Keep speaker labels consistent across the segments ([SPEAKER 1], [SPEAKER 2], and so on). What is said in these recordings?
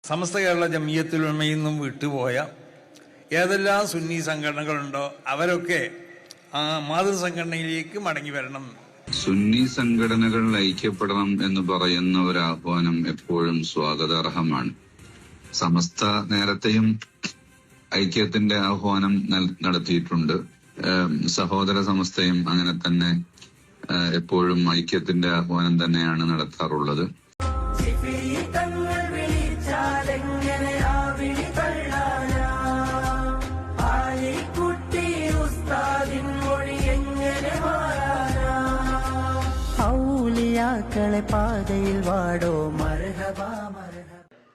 [SPEAKER 1] സമസ്ത കേരള ജമിയത്തുൽ ഉലമയിൽ നിന്നും വിട്ടുപോയ ഏതെല്ലാം സുന്നി സംഘടനകളുണ്ടോ അവരൊക്കെ ആ മാതൃസംഘടനയിലേക്ക് മടങ്ങി വരണം.
[SPEAKER 2] സുന്നി സംഘടനകൾ ഐക്യപ്പെടണം എന്ന് പറയുന്ന ഒരു ആഹ്വാനം എപ്പോഴും സ്വാഗതാർഹമാണ്. സമസ്ത നേരത്തെയും ഐക്യത്തിന്റെ ആഹ്വാനം നടത്തിയിട്ടുണ്ട്. സഹോദര സമസ്തയും അങ്ങനെ തന്നെ എപ്പോഴും ഐക്യത്തിന്റെ ആഹ്വാനം തന്നെയാണ് നടത്താറുള്ളത്.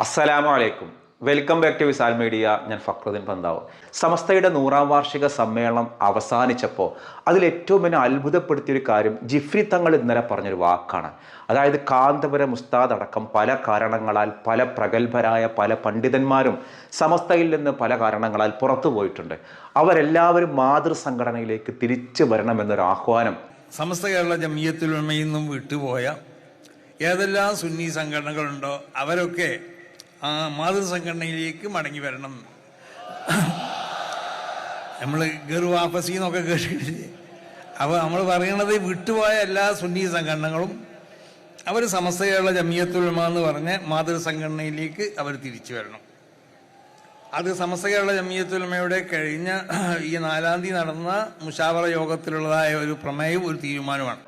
[SPEAKER 3] അസ്സലാമു അലൈക്കും. Welcome back to Visal media. ഞാൻ ഫക്രുദ്ദീൻ പന്താവ്. സമസ്തയുടെ 100ാം വാർഷിക സമ്മേളനം അവസാനിച്ചപ്പോൾ അതിലേറ്റവും എന്നെ അത്ഭുതപ്പെടുത്തിയൊരു കാര്യം ജിഫ്രി തങ്ങൾ ഇന്നലെ പറഞ്ഞൊരു വാക്കാണ്. അതായത് കാന്തപുരം ഉസ്താദ് അടക്കം പല കാരണങ്ങളാൽ പല പ്രഗത്ഭരായ പല പണ്ഡിതന്മാരും സമസ്തയിൽ നിന്ന് പല കാരണങ്ങളാൽ പുറത്തു പോയിട്ടുണ്ട്. അവരെല്ലാവരും മാതൃസംഘടനയിലേക്ക് തിരിച്ചു വരണമെന്നൊരു ആഹ്വാനം.
[SPEAKER 1] സമസ്ത കേരള ജമിയത്തുൽ ഉലമയിൽ നിന്നും വിട്ടുപോയ ഏതെല്ലാം സുന്നി സംഘടനകളുണ്ടോ അവരൊക്കെ ആ മാതൃസംഘടനയിലേക്ക് മടങ്ങി വരണം. നമ്മൾ ഗർവാഫസി എന്നൊക്കെ കേട്ടിട്ടില്ലേ? അപ്പോൾ നമ്മൾ പറയണത് വിട്ടുപോയ എല്ലാ സുന്നി സംഘടനകളും അവർ സമസ്ത കേരള ജമിയത്തുൽ ഉലമ എന്ന് പറഞ്ഞ മാതൃസംഘടനയിലേക്ക് അവർ തിരിച്ചു വരണം. അത് സമസ്ത കേരള ജമിയത്തുൽ ഉലമയുടെ കഴിഞ്ഞ ഈ 4-ാം തീയതി നടന്ന മുശാവറ യോഗത്തിലുള്ളതായ ഒരു പ്രമേയവും ഒരു തീരുമാനമാണ്.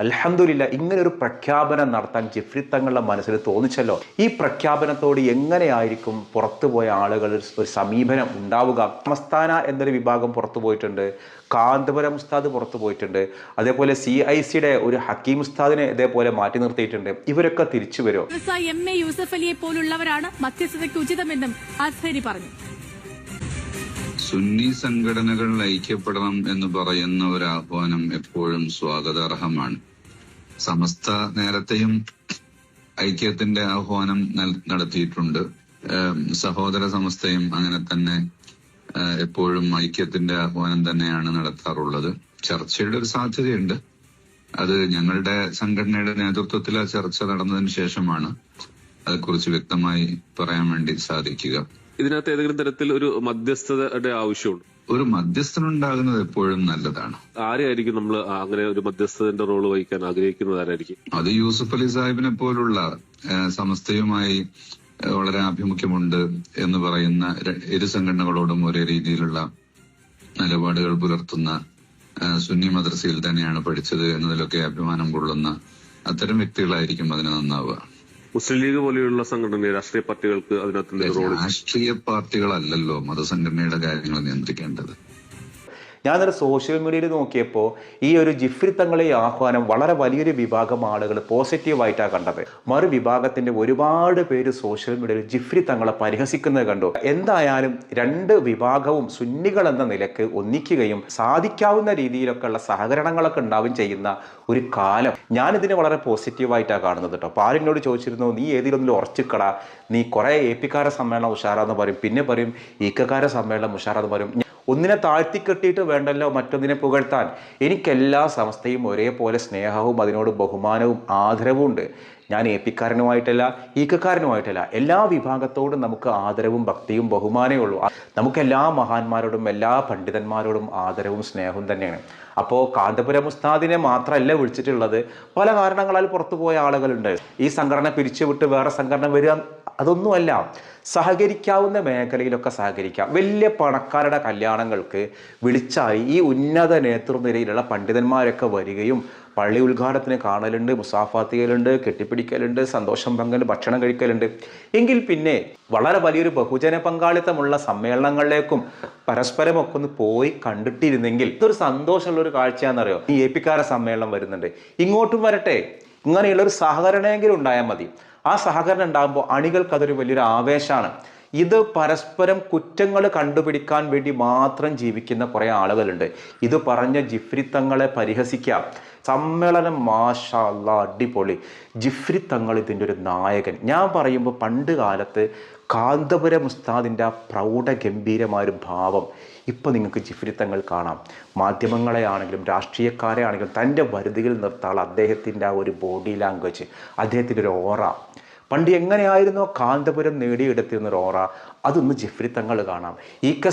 [SPEAKER 3] അൽഹംദുലില്ലാ, ഇങ്ങനെ ഒരു പ്രഖ്യാപനം നടത്താൻ ജിഫ്രി തങ്ങളുടെ മനസ്സിൽ തോന്നിച്ചല്ലോ. ഈ പ്രഖ്യാപനത്തോട് എങ്ങനെയായിരിക്കും പുറത്തുപോയ ആളുകൾ ഒരു സമീപനം ഉണ്ടാവുക? സമസ്ഥാന എന്നൊരു വിഭാഗം പുറത്തു പോയിട്ടുണ്ട്, കാന്തപുരം ഉസ്താദ് പുറത്തു പോയിട്ടുണ്ട്, അതേപോലെ CICയുടെ ഒരു ഹക്കീം ഉസ്താദിനെ ഇതേപോലെ മാറ്റി നിർത്തിയിട്ടുണ്ട്. ഇവരൊക്കെ തിരിച്ചു വരുമോ?
[SPEAKER 4] MA യൂസഫ് അലിയെ പോലുള്ളവരാണ് മധ്യസ്ഥതയ്ക്ക് ഉചിതമെന്നും അസ്ഹരി പറഞ്ഞു.
[SPEAKER 2] സുന്നി സംഘടനകൾ ഐക്യപ്പെടണം എന്ന് പറയുന്ന ഒരു ആഹ്വാനം എപ്പോഴും സ്വാഗതാർഹമാണ്. സമസ്ത നേരത്തെയും ഐക്യത്തിന്റെ ആഹ്വാനം നടത്തിയിട്ടുണ്ട്. സഹോദര സമസ്തയും അങ്ങനെ തന്നെ എപ്പോഴും ഐക്യത്തിന്റെ ആഹ്വാനം തന്നെയാണ് നടത്താറുള്ളത്. ചർച്ചയുടെ ഒരു സാധ്യതയുണ്ട്. അത് ഞങ്ങളുടെ സംഘടനയുടെ നേതൃത്വത്തിൽ ആ ചർച്ച നടന്നതിന് ശേഷമാണ് അതേക്കുറിച്ച് വ്യക്തമായി പറയാൻ വേണ്ടി സാധിക്കുക.
[SPEAKER 5] ഇതിനകത്ത് ഏതെങ്കിലും തരത്തിൽ ഒരു മധ്യസ്ഥതയുടെ ആവശ്യമുണ്ട്?
[SPEAKER 2] ഒരു മധ്യസ്ഥനുണ്ടാകുന്നത് എപ്പോഴും നല്ലതാണ്.
[SPEAKER 5] ആരെയായിരിക്കും നമ്മൾ അങ്ങനെ ഒരു മധ്യസ്ഥന്റെ റോള് വഹിക്കാൻ ആഗ്രഹിക്കുന്നത്? ആരായിരിക്കും
[SPEAKER 2] അത്? യൂസഫ് അലി സാഹിബിനെ പോലുള്ള സമസ്തയുമായി വളരെ ആഭിമുഖ്യമുണ്ട് എന്ന് പറയുന്ന ഇരു സംഘടനകളോടും ഒരേ രീതിയിലുള്ള നിലപാടുകൾ പുലർത്തുന്ന സുന്നി മദ്രസയിൽ തന്നെയാണ് പഠിച്ചത് എന്നതിലൊക്കെ അഭിമാനം കൊള്ളുന്ന അത്തരം വ്യക്തികളായിരിക്കും അതിന് നന്നാവുക.
[SPEAKER 5] മുസ്ലിം ലീഗ് പോലെയുള്ള സംഘടന രാഷ്ട്രീയ പാർട്ടികൾക്ക് അതിനകത്ത് റോൾ.
[SPEAKER 2] രാഷ്ട്രീയ പാർട്ടികളല്ലല്ലോ മതസംഘടനയുടെ കാര്യങ്ങൾ നിയന്ത്രിക്കേണ്ടത്.
[SPEAKER 3] ഞാനൊരു സോഷ്യൽ മീഡിയയിൽ നോക്കിയപ്പോൾ ഈ ഒരു ജിഫ്രി തങ്ങളെ ആഹ്വാനം വളരെ വലിയൊരു വിഭാഗം ആളുകൾ പോസിറ്റീവായിട്ടാണ് കണ്ടത്. മറുവിഭാഗത്തിന്റെ ഒരുപാട് പേര് സോഷ്യൽ മീഡിയയിൽ ജിഫ്രി തങ്ങളെ പരിഹസിക്കുന്നത് കണ്ടു. എന്തായാലും രണ്ട് വിഭാഗവും സുന്നികൾ എന്ന നിലക്ക് ഒന്നിക്കുകയും സാധിക്കാവുന്ന രീതിയിലൊക്കെയുള്ള സഹകരണങ്ങളൊക്കെ ഉണ്ടാവുകയും ചെയ്യുന്ന ഒരു കാലം ഞാനിതിനെ വളരെ പോസിറ്റീവായിട്ടാണ് കാണുന്നത് കേട്ടോ. അപ്പോൾ ആരെന്നോട് ചോദിച്ചിരുന്നു, നീ ഏതിലൊന്നിലും ഉറച്ചിക്കട, നീ കുറേ AP സമ്മേളനം ഉഷാറാന്ന് പറയും, പിന്നെ പറയും ഈക്കക്കാര സമ്മേളനം ഉഷാറാന്ന് പറയും. ഒന്നിനെ താഴ്ത്തിക്കെട്ടിയിട്ട് വേണ്ടല്ലോ മറ്റൊന്നിനെ പുകഴ്ത്താൻ. എനിക്കെല്ലാ സമസ്തയും ഒരേപോലെ സ്നേഹവും അതിനോട് ബഹുമാനവും ആദരവും ഉണ്ട്. ഞാൻ AP ഈക്കക്കാരനുമായിട്ടല്ല, എല്ലാ വിഭാഗത്തോടും നമുക്ക് ആദരവും ഭക്തിയും ബഹുമാനമേ ഉള്ളൂ. നമുക്ക് എല്ലാ മഹാന്മാരോടും എല്ലാ പണ്ഡിതന്മാരോടും ആദരവും സ്നേഹവും തന്നെയാണ്. അപ്പോൾ കാന്തപുരം ഉസ്താദിനെ മാത്രമല്ല വിളിച്ചിട്ടുള്ളത്, പല കാരണങ്ങളാൽ പുറത്തുപോയ ആളുകളുണ്ട്. ഈ സംഘടന പിരിച്ചുവിട്ട് വേറെ സംഘടന വരിക അതൊന്നുമല്ല. സഹകരിക്കാവുന്ന മേഖലയിലൊക്കെ സഹകരിക്കാം. വലിയ പണക്കാരുടെ കല്യാണങ്ങൾക്ക് വിളിച്ചായി ഈ ഉന്നത നേതൃനിരയിലുള്ള പണ്ഡിതന്മാരൊക്കെ വരികയും പള്ളി ഉദ്ഘാടനത്തിന് കാണലുണ്ട്, മുസാഫാത്ത് ചെയ്യലുണ്ട്, കെട്ടിപ്പിടിക്കലുണ്ട്, സന്തോഷം പങ്കൽ ഭക്ഷണം കഴിക്കലുണ്ട്. എങ്കിൽ പിന്നെ വളരെ വലിയൊരു ബഹുജന പങ്കാളിത്തമുള്ള സമ്മേളനങ്ങളിലേക്കും പരസ്പരമൊക്കെ ഒന്ന് പോയി കണ്ടിട്ടിരുന്നെങ്കിൽ ഇതൊരു സന്തോഷമുള്ളൊരു കാഴ്ചയാണെന്നറിയോ. ഈ AP സമ്മേളനം വരുന്നുണ്ട്, ഇങ്ങോട്ടും വരട്ടെ, ഇങ്ങനെയുള്ളൊരു സഹകരണമെങ്കിലും ഉണ്ടായാൽ മതി. ആ സഹകരണം ഉണ്ടാകുമ്പോൾ അണികൾക്ക് അതൊരു വലിയൊരു ആവേശമാണ്. ഇത് പരസ്പരം കുറ്റങ്ങൾ കണ്ടുപിടിക്കാൻ വേണ്ടി മാത്രം ജീവിക്കുന്ന കുറേ ആളുകളുണ്ട്. ഇത് പറഞ്ഞ ജിഫ്രി തങ്ങളെ പരിഹസിക്കാം. സമ്മേളനം മാഷാ അല്ലാ അടിപൊളി, ജിഫ്രി തങ്ങൾ ഇതിൻ്റെ ഒരു നായകൻ. ഞാൻ പറയുമ്പോൾ പണ്ട് കാലത്ത് കാന്തപുരം ഉസ്താദിൻ്റെ ആ പ്രൗഢഗംഭീരമായൊരു ഭാവം ഇപ്പോൾ നിങ്ങൾക്ക് ജിഫ്രി തങ്ങൾ കാണാം. മാധ്യമങ്ങളെ ആണെങ്കിലും രാഷ്ട്രീയക്കാരെ ആണെങ്കിലും തൻ്റെ വരുതിയിൽ നിർത്താനുള്ള അദ്ദേഹത്തിൻ്റെ ആ ഒരു ബോഡി ലാംഗ്വേജ്, അദ്ദേഹത്തിൻ്റെ ഒരു ഓറ, പണ്ട് എങ്ങനെയായിരുന്നോ കാന്തപുരം നേടിയെടുത്തിരുന്നൊരു ഓറ, അതൊന്ന് ജിഫ്രി തങ്ങൾ കാണാം.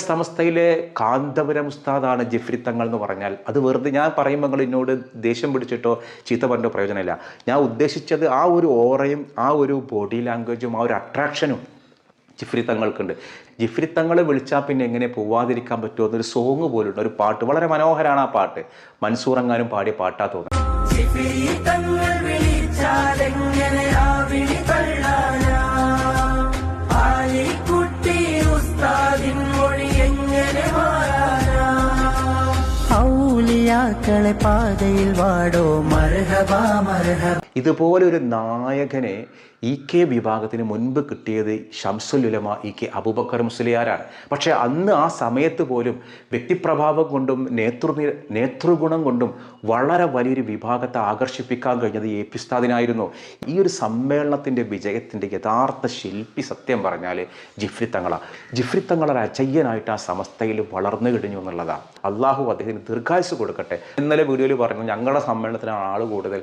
[SPEAKER 3] സമസ്തയിലെ കാന്തപുരം ഉസ്താദാണ് ജിഫ്രി തങ്ങൾ എന്ന് പറഞ്ഞാൽ അത് വെറുതെ ഞാൻ പറയുമ്പോൾ നിങ്ങൾ എന്നോട് ദേഷ്യം പിടിച്ചിട്ടോ ചീത്ത പറഞ്ഞോ പ്രയോജനമില്ല. ഞാൻ ഉദ്ദേശിച്ചത് ആ ഒരു ഓറയും ആ ഒരു ബോഡി ലാംഗ്വേജും ആ ഒരു അട്രാക്ഷനും ജിഫ്രി തങ്ങൾക്കുണ്ട്. ജിഫ്രി തങ്ങളെ വിളിച്ചാൽ പിന്നെ എങ്ങനെ പോവാതിരിക്കാൻ പറ്റുമോ എന്നൊരു സോങ് പോലുണ്ട്, ഒരു പാട്ട് വളരെ മനോഹരമാണ്. ആ പാട്ട് മൻസൂർ അങ്ങാനും പാടിയ പാട്ടാ തോന്നുന്നത്.
[SPEAKER 6] പാതയിൽ വാടോ മർഹബാ മർഹബ.
[SPEAKER 3] ഇതുപോലെ ഒരു നായകനെ കെ വിഭാഗത്തിന് മുൻപ് കിട്ടിയത് ശംസുൽ ഉലമ കെ അബൂബക്കർ മുസ്ലിയാരാണ്. പക്ഷേ അന്ന് ആ സമയത്ത് പോലും വ്യക്തിപ്രഭാവം കൊണ്ടും നേതൃഗുണം കൊണ്ടും വളരെ വലിയൊരു വിഭാഗത്തെ ആകർഷിപ്പിക്കാൻ കഴിഞ്ഞത് പി ഉസ്താദിനായിരുന്നു. ഈ ഒരു സമ്മേളനത്തിൻ്റെ വിജയത്തിൻ്റെ യഥാർത്ഥ ശില്പി സത്യം പറഞ്ഞാൽ ജിഫ്രി തങ്ങളാണ്. ജിഫ്രി തങ്ങളൊരു അജയ്യനായിട്ട് ആ സമസ്തയിൽ വളർന്നു കഴിഞ്ഞു എന്നുള്ളതാണ്. അള്ളാഹു അദ്ദേഹത്തിന് ദീർഘായുസ് കൊടുക്കട്ടെ. ഇന്നലെ വീഡിയോയിൽ പറഞ്ഞു ഞങ്ങളുടെ സമ്മേളനത്തിനാണ് ആൾ കൂടുതൽ.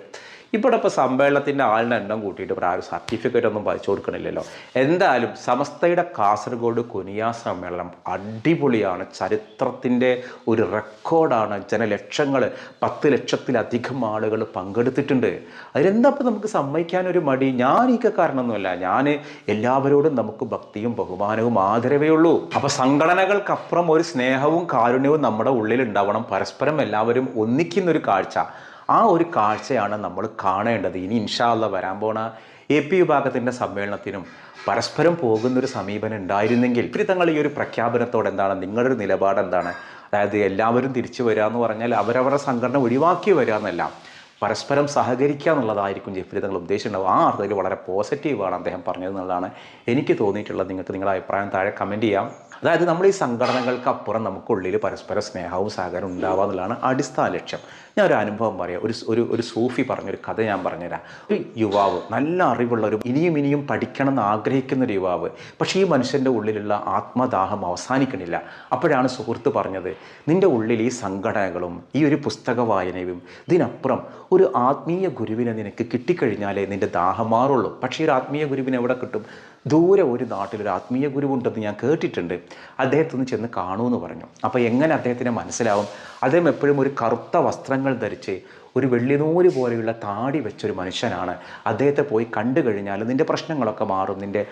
[SPEAKER 3] ഇവിടെ ഇപ്പോൾ സമ്മേളനത്തിൻ്റെ ആളിൻ്റെ എണ്ണം കൂട്ടിയിട്ട് ഇപ്പോൾ ആരും സർട്ടിഫിക്കറ്റ് ഒന്നും വായിച്ചു കൊടുക്കണില്ലല്ലോ. എന്തായാലും സമസ്തയുടെ കാസർഗോഡ് കുനിയ സമ്മേളനം അടിപൊളിയാണ്, ചരിത്രത്തിൻ്റെ ഒരു റെക്കോർഡാണ്. ജനലക്ഷങ്ങൾ 10 ലക്ഷത്തിലധികം ആളുകൾ പങ്കെടുത്തിട്ടുണ്ട്. അതിലെന്താ ഇപ്പോൾ നമുക്ക് സമ്മതിക്കാനൊരു മടി? ഞാൻ കാരണമൊന്നുമല്ല, ഞാൻ എല്ലാവരോടും നമുക്ക് ഭക്തിയും ബഹുമാനവും ആദരവേ ഉള്ളൂ. അപ്പോൾ സംഘടനകൾക്കപ്പുറം ഒരു സ്നേഹവും കാരുണ്യവും നമ്മുടെ ഉള്ളിൽ ഉണ്ടാവണം. പരസ്പരം എല്ലാവരും ഒന്നിക്കുന്നൊരു കാഴ്ച, ആ ഒരു കാഴ്ചയാണ് നമ്മൾ കാണേണ്ടത്. ഇനി ഇൻഷാ അല്ലാഹ് വരാൻ പോണ പി വിഭാഗത്തിൻ്റെ സമ്മേളനത്തിനും പരസ്പരം പോകുന്നൊരു സമീപനം ഉണ്ടായിരുന്നെങ്കിൽ. തങ്ങൾ ഈ ഒരു പ്രഖ്യാപനത്തോടെ എന്താണ് നിങ്ങളുടെ ഒരു നിലപാട് എന്താണ്? അതായത് എല്ലാവരും തിരിച്ചു വരിക എന്ന് പറഞ്ഞാൽ അവരവരുടെ സംഘടന ഒഴിവാക്കി വരിക എന്നല്ല, പരസ്പരം സഹകരിക്കുക എന്നുള്ളതായിരിക്കും ജിഫ്രി തങ്ങൾ ഉദ്ദേശിച്ചിട്ടുണ്ടാവും. ആ അർത്ഥത്തിൽ വളരെ പോസിറ്റീവാണ് അദ്ദേഹം പറഞ്ഞതെന്നുള്ളതാണ് എനിക്ക് തോന്നിയിട്ടുള്ളത്. നിങ്ങൾക്ക് നിങ്ങളുടെ അഭിപ്രായം താഴെ കമൻറ്റ് ചെയ്യാം. അതായത് നമ്മൾ ഈ സംഘടനകൾക്ക് അപ്പുറം നമുക്കുള്ളിൽ പരസ്പര സ്നേഹവും സഹകരണം ഉണ്ടാവുക എന്നുള്ളതാണ് അടിസ്ഥാന ലക്ഷ്യം. ഞാൻ ഒരു അനുഭവം പറയാം. ഒരു സൂഫി പറഞ്ഞൊരു കഥ ഞാൻ പറഞ്ഞുതരാം. ഒരു യുവാവ്, നല്ല അറിവുള്ള ഇനിയും പഠിക്കണം എന്ന് ആഗ്രഹിക്കുന്ന ഒരു യുവാവ്, പക്ഷേ ഈ മനുഷ്യൻ്റെ ഉള്ളിലുള്ള ആത്മദാഹം അവസാനിക്കണില്ല. അപ്പോഴാണ് സുഹൃത്ത് പറഞ്ഞത്, നിൻ്റെ ഉള്ളിൽ ഈ സംഘടനകളും ഈ ഒരു പുസ്തക വായനയും ഇതിനപ്പുറം ഒരു ആത്മീയ ഗുരുവിനെ നിനക്ക് കിട്ടിക്കഴിഞ്ഞാലേ നിൻ്റെ ദാഹം മാറുള്ളൂ. പക്ഷേ ഒരു ആത്മീയ ഗുരുവിനെ എവിടെ കിട്ടും? ദൂരെ ഒരു നാട്ടിലൊരു ആത്മീയ ഗുരുവുണ്ടെന്ന് ഞാൻ കേട്ടിട്ടുണ്ട്, അദ്ദേഹത്തൊന്ന് ചെന്ന് കാണുമെന്ന് പറഞ്ഞു. അപ്പോൾ എങ്ങനെ അദ്ദേഹത്തിനെ മനസ്സിലാവും? അദ്ദേഹം എപ്പോഴും ഒരു കറുത്ത വസ്ത്രങ്ങൾ ധരിച്ച് ഒരു വെള്ളിനൂല് പോലെയുള്ള താടി വെച്ചൊരു മനുഷ്യനാണ്. അദ്ദേഹത്തെ പോയി കണ്ടു കഴിഞ്ഞാൽ നിൻ്റെ പ്രശ്നങ്ങളൊക്കെ മാറും, നിൻ്റെ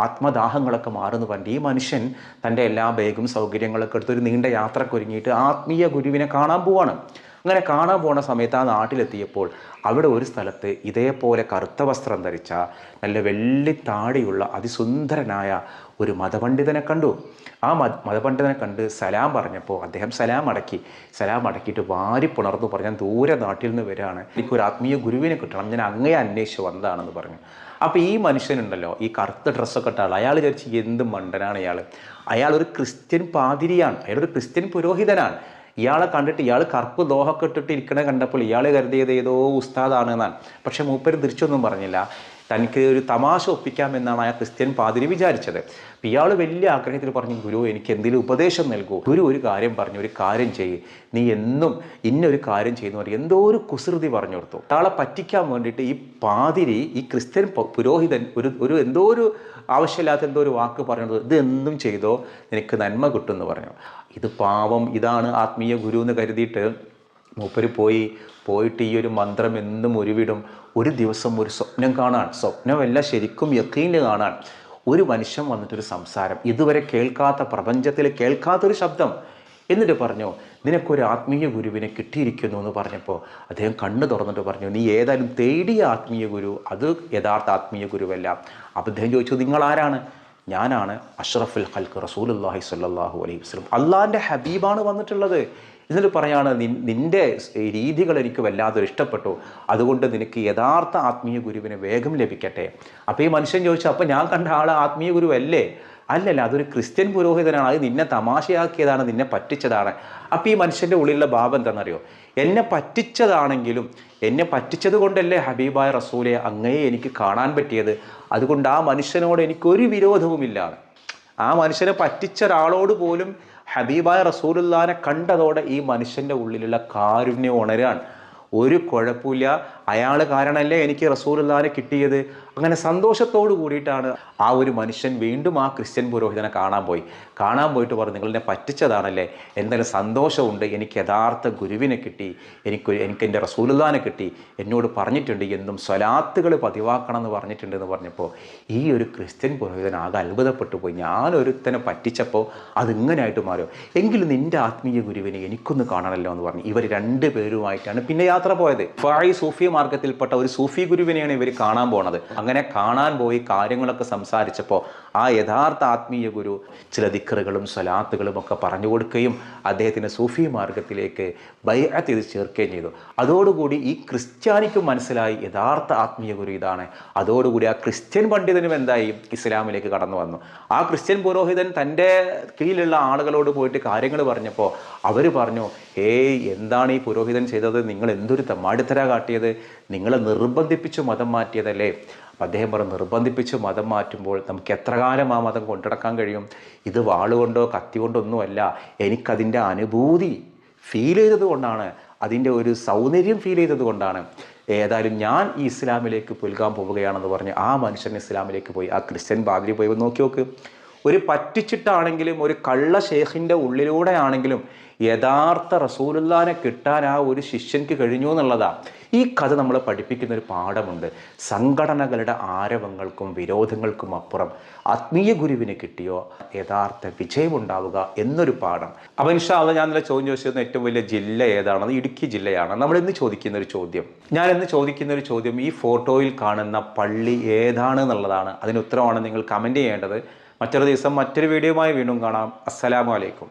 [SPEAKER 3] ആത്മദാഹങ്ങളൊക്കെ മാറുമെന്ന് പറഞ്ഞിട്ട് ഈ മനുഷ്യൻ തൻ്റെ എല്ലാ ബാഗും സൗകര്യങ്ങളൊക്കെ എടുത്ത് ഒരു നീണ്ട യാത്രക്കൊരുങ്ങിയിട്ട് ആത്മീയ ഗുരുവിനെ കാണാൻ പോവാണ്. അങ്ങനെ കാണാൻ പോണ സമയത്ത് ആ നാട്ടിലെത്തിയപ്പോൾ അവിടെ ഒരു സ്ഥലത്ത് ഇതേപോലെ കറുത്ത വസ്ത്രം ധരിച്ച നല്ല വെള്ളിത്താടിയുള്ള അതിസുന്ദരനായ ഒരു മതപണ്ഡിതനെ കണ്ടു. ആ മതപണ്ഡിതനെ കണ്ട് സലാം പറഞ്ഞപ്പോൾ അദ്ദേഹം സലാം അടക്കിയിട്ട് വാരിപ്പുണർന്നു പറഞ്ഞു, ഞാൻ ദൂരെ നാട്ടിൽ നിന്ന് വരികയാണ്, എനിക്കൊരു ആത്മീയ ഗുരുവിനെ കിട്ടണം, ഞാൻ അങ്ങേ അന്വേഷിച്ച് വന്നതാണെന്ന് പറഞ്ഞു. അപ്പോൾ ഈ മനുഷ്യനുണ്ടല്ലോ, ഈ കറുത്ത ഡ്രസ്സൊക്കെ ഇട്ട ആൾ, അയാൾ വിചാരിച്ച് എന്ത് മണ്ടനാണ് അയാൾ ഒരു ക്രിസ്ത്യൻ പാതിരിയാണ്, അയാളൊരു ക്രിസ്ത്യൻ പുരോഹിതനാണ്. ഇയാളെ കണ്ടിട്ട് ഇയാൾ കറുപ്പ് ദോഹൊക്കെ ഇട്ടിട്ട് ഇരിക്കണേ കണ്ടപ്പോൾ ഇയാൾ കരുതിയത് ഏതോ ഉസ്താദാണെന്നാണ്. പക്ഷേ മൂപ്പര് തിരിച്ചൊന്നും പറഞ്ഞില്ല, തനിക്ക് ഒരു തമാശ ഒപ്പിക്കാമെന്നാണ് ആ ക്രിസ്ത്യൻ പാതിരി വിചാരിച്ചത്. അപ്പം ഇയാൾ വലിയ ആഗ്രഹത്തിൽ പറഞ്ഞു, ഗുരു എനിക്ക് എന്തെങ്കിലും ഉപദേശം നൽകൂ. ഗുരു ഒരു കാര്യം പറഞ്ഞു, ഒരു കാര്യം ചെയ്യ്, നീ എന്നും ഇന്നൊരു കാര്യം ചെയ്യുന്ന പറയും, എന്തോ ഒരു കുസൃതി പറഞ്ഞു കൊടുത്തു. അയാളെ പറ്റിക്കാൻ വേണ്ടിയിട്ട് ഈ പാതിരി, ഈ ക്രിസ്ത്യൻ പുരോഹിതൻ ഒരു എന്തോ ഒരു ആവശ്യമില്ലാത്ത എന്തോ ഒരു വാക്ക് പറഞ്ഞത്, ഇത് എന്തും ചെയ്തോ നിനക്ക് നന്മ കിട്ടുമെന്ന് പറഞ്ഞു. ഇത് പാവം, ഇതാണ് ആത്മീയ ഗുരു എന്ന് കരുതിയിട്ട് മൂപ്പര് പോയിട്ട് ഈ ഒരു മന്ത്രം എന്നും ഉരുവിടും. ഒരു ദിവസം ഒരു സ്വപ്നം കാണാൻ, സ്വപ്നമല്ല ശരിക്കും യഖീനിൽ കാണാൻ, ഒരു മനുഷ്യൻ വന്നിട്ടൊരു സംസാരം, ഇതുവരെ കേൾക്കാത്ത, പ്രപഞ്ചത്തിൽ കേൾക്കാത്തൊരു ശബ്ദം. എന്നിട്ട് പറഞ്ഞു, നിനക്കൊരു ആത്മീയ ഗുരുവിനെ കിട്ടിയിരിക്കുന്നു എന്ന് പറഞ്ഞപ്പോൾ അദ്ദേഹം കണ്ണ് തുറന്നിട്ട് പറഞ്ഞു, നീ ഏതായാലും തേടിയ ആത്മീയ ഗുരു അത് യഥാർത്ഥ ആത്മീയ ഗുരുവല്ല. അപ്പോൾ അദ്ദേഹം ചോദിച്ചു, നിങ്ങൾ ആരാണ്? ഞാനാണ് അഷ്റഫുൽ ഖൽഖ് റസൂലുള്ളാഹി സ്വല്ലല്ലാഹു അലൈഹി വസല്ലം, അള്ളാഹിൻ്റെ ഹബീബാണ് വന്നിട്ടുള്ളത്. എന്നിട്ട് പറയാണ്, നിൻ്റെ രീതികൾ എനിക്ക് വല്ലാതെ ഇഷ്ടപ്പെട്ടു, അതുകൊണ്ട് നിനക്ക് യഥാർത്ഥ ആത്മീയ ഗുരുവിനെ വേഗം ലഭിക്കട്ടെ. അപ്പോൾ ഈ മനുഷ്യൻ ചോദിച്ചു, അപ്പോൾ ഞാൻ കണ്ട ആൾ ആത്മീയ ഗുരുവല്ലേ? അല്ലല്ല, അതൊരു ക്രിസ്ത്യൻ പുരോഹിതനാണ്, അത് നിന്നെ തമാശയാക്കിയതാണ്, നിന്നെ പറ്റിച്ചതാണ്. അപ്പോൾ ഈ മനുഷ്യൻ്റെ ഉള്ളിലുള്ള ഭാവം എന്താണെന്നറിയോ? എന്നെ പറ്റിച്ചതാണെങ്കിലും എന്നെ പറ്റിച്ചത് കൊണ്ടല്ലേ ഹബീബായ റസൂലെ അങ്ങയെ എനിക്ക് കാണാൻ പറ്റിയത്, അതുകൊണ്ട് ആ മനുഷ്യനോട് എനിക്കൊരു വിരോധവുമില്ലാണ്. ആ മനുഷ്യനെ പറ്റിച്ച ഒരാളോട് പോലും ഹബീബായ റസൂലുള്ളാഹിനെ കണ്ടതോടെ ഈ മനുഷ്യൻ്റെ ഉള്ളിലുള്ള കാരുണ്യം ഉണരാൻ. ഒരു കുഴപ്പമില്ല, അയാൾ കാരണമല്ലേ എനിക്ക് റസൂലുള്ളാഹിനെ കിട്ടിയത്, അങ്ങനെ സന്തോഷത്തോടു കൂടിയിട്ടാണ് ആ ഒരു മനുഷ്യൻ വീണ്ടും ആ ക്രിസ്ത്യൻ പുരോഹിതനെ കാണാൻ പോയിട്ട് പറഞ്ഞു, നിങ്ങളെന്നെ പറ്റിച്ചതാണല്ലേ, എന്തായാലും സന്തോഷമുണ്ട്, എനിക്ക് യഥാർത്ഥ ഗുരുവിനെ കിട്ടി, എനിക്ക് എൻ്റെ റസൂലുള്ളാഹിനെ കിട്ടി, എന്നോട് പറഞ്ഞിട്ടുണ്ട് എന്നും സ്വലാത്തുകൾ പതിവാക്കണം എന്ന് പറഞ്ഞിട്ടുണ്ടെന്ന് പറഞ്ഞപ്പോൾ ഈ ഒരു ക്രിസ്ത്യൻ പുരോഹിതൻ ആകെ അത്ഭുതപ്പെട്ടു പോയി. ഞാനൊരുത്തനെ പറ്റിച്ചപ്പോൾ അതിങ്ങനെയായിട്ട് മാറിയോ, എങ്കിലും നിൻ്റെ ആത്മീയ ഗുരുവിനെ എനിക്കൊന്ന് കാണണമല്ലോ എന്ന് പറഞ്ഞു. ഇവർ 2 പേരുമായിട്ടാണ് പിന്നെ യാത്ര പോയത്. ഫായി സൂഫി മാർഗത്തിൽപ്പെട്ട ഒരു സൂഫി ഗുരുവിനെയാണ് ഇവർ കാണാൻ പോണത്. അങ്ങനെ കാണാൻ പോയി കാര്യങ്ങളൊക്കെ സംസാരിച്ചപ്പോൾ ആ യഥാർത്ഥ ആത്മീയ ഗുരു ചില ദിക്റുകളും സ്വലാത്തുകളും ഒക്കെ പറഞ്ഞു കൊടുക്കുകയും അദ്ദേഹത്തിന് സൂഫി മാർഗത്തിലേക്ക് ബൈഅത്ത് ചെയ്ത് ചേർക്കുകയും ചെയ്തു. അതോടുകൂടി ഈ ക്രിസ്ത്യാനിക്ക് മനസ്സിലായി യഥാർത്ഥ ആത്മീയ ഗുരു ഇതാണ്. അതോടുകൂടി ആ ക്രിസ്ത്യൻ പണ്ഡിതനും എന്തായി, ഇസ്ലാമിലേക്ക് കടന്നു വന്നു. ആ ക്രിസ്ത്യൻ പുരോഹിതൻ തൻ്റെ കീഴിലുള്ള ആളുകളോട് പോയിട്ട് കാര്യങ്ങൾ പറഞ്ഞപ്പോൾ അവർ പറഞ്ഞു, എന്താണ് ഈ പുരോഹിതൻ ചെയ്തത്, നിങ്ങൾ എന്തൊരു തെമ്മാടിത്തര കാട്ടിയത്, നിങ്ങളെ നിർബന്ധിപ്പിച്ച് മതം മാറ്റിയതല്ലേ. അപ്പം അദ്ദേഹം പറഞ്ഞു, നിർബന്ധിപ്പിച്ച് മതം മാറ്റുമ്പോൾ നമുക്ക് എത്ര കാലം ആ മതം കൊണ്ടുനടക്കാൻ കഴിയും, ഇത് വാളുകൊണ്ടോ കത്തി കൊണ്ടൊന്നുമല്ല, എനിക്കതിൻ്റെ അനുഭൂതി ഫീൽ ചെയ്തത് കൊണ്ടാണ്, അതിൻ്റെ ഒരു സൗന്ദര്യം ഫീൽ ചെയ്തത് കൊണ്ടാണ്, ഏതായാലും ഞാൻ ഈ ഇസ്ലാമിലേക്ക് പുൽകാൻ പോവുകയാണെന്ന് പറഞ്ഞ് ആ മനുഷ്യൻ ഇസ്ലാമിലേക്ക് പോയി. ആ ക്രിസ്ത്യൻ പാതിരി പോയി നോക്കി, ഒരു പറ്റിച്ചിട്ടാണെങ്കിലും ഒരു കള്ള ഷേഖിൻ്റെ ഉള്ളിലൂടെ ആണെങ്കിലും യഥാർത്ഥ റസൂലുള്ളാഹിനെ കിട്ടാൻ ആ ഒരു ശിഷ്യൻക്ക് കഴിഞ്ഞു എന്നുള്ളതാണ്. ഈ കഥ നമ്മളെ പഠിപ്പിക്കുന്ന ഒരു പാഠമുണ്ട്. സംഘടനകളുടെ ആരവങ്ങൾക്കും വിരോധങ്ങൾക്കും അപ്പുറം ആത്മീയ ഗുരുവിനെ കിട്ടിയോ യഥാർത്ഥ വിജയമുണ്ടാവുക എന്നൊരു പാഠം. അപ്പോൾ ഇൻഷാ അല്ലാഹ് ഞാൻ ഇന്നലെ ചോദ്യം ചോദിച്ചിരുന്ന ഏറ്റവും വലിയ ജില്ല ഏതാണെന്ന് ഇടുക്കി ജില്ലയാണ്. നമ്മളിന്ന് ചോദിക്കുന്ന ഒരു ചോദ്യം ഈ ഫോട്ടോയിൽ കാണുന്ന പള്ളി ഏതാണ് എന്നുള്ളതാണ്. അതിന് ഉത്തരമാണ് നിങ്ങൾ കമൻറ്റ് ചെയ്യേണ്ടത്. മറ്റൊരു ദിവസം മറ്റൊരു വീഡിയോയുമായി വീണ്ടും കാണാം. അസ്സലാമു അലൈക്കും.